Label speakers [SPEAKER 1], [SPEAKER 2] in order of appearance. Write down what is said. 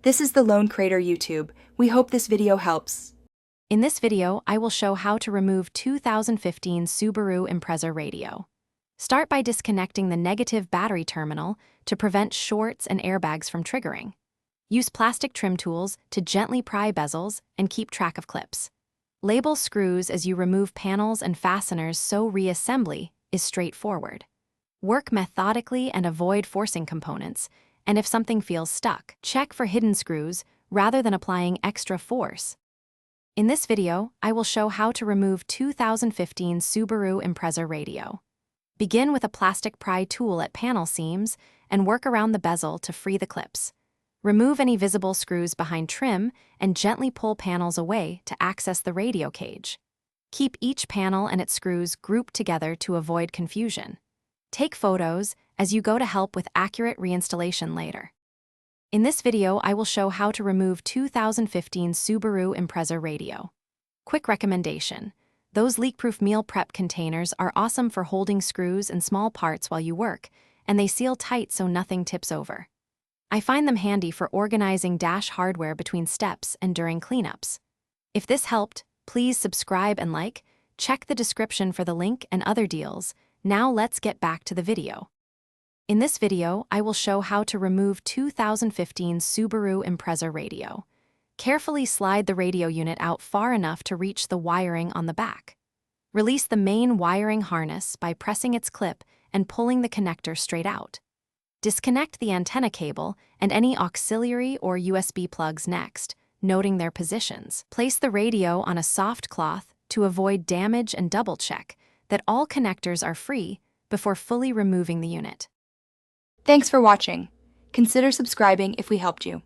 [SPEAKER 1] This is the Lone Crater YouTube. We hope this video helps.
[SPEAKER 2] In this video, I will show how to remove 2015 Subaru Impreza radio. Start by disconnecting the negative battery terminal to prevent shorts and airbags from triggering. Use plastic trim tools to gently pry bezels and keep track of clips. Label screws as you remove panels and fasteners so reassembly is straightforward. Work methodically and avoid forcing components, and if something feels stuck, check for hidden screws rather than applying extra force. In this video, I will show how to remove 2015 Subaru Impreza radio. Begin with a plastic pry tool at panel seams and work around the bezel to free the clips. Remove any visible screws behind trim and gently pull panels away to access the radio cage. Keep each panel and its screws grouped together to avoid confusion. Take photos as you go to help with accurate reinstallation later. In this video, I will show how to remove 2015 Subaru Impreza radio. Quick recommendation: those leak-proof meal prep containers are awesome for holding screws and small parts while you work, and they seal tight so nothing tips over. I find them handy for organizing dash hardware between steps and during cleanups. If this helped, please subscribe and like. Check the description for the link and other deals. Now let's get back to the video. In this video, I will show how to remove 2015 Subaru Impreza radio. Carefully slide the radio unit out far enough to reach the wiring on the back. Release the main wiring harness by pressing its clip and pulling the connector straight out. Disconnect the antenna cable and any auxiliary or USB plugs next, noting their positions. Place the radio on a soft cloth to avoid damage and double-check that all connectors are free before fully removing the unit.
[SPEAKER 1] Thanks for watching. Consider subscribing if we helped you.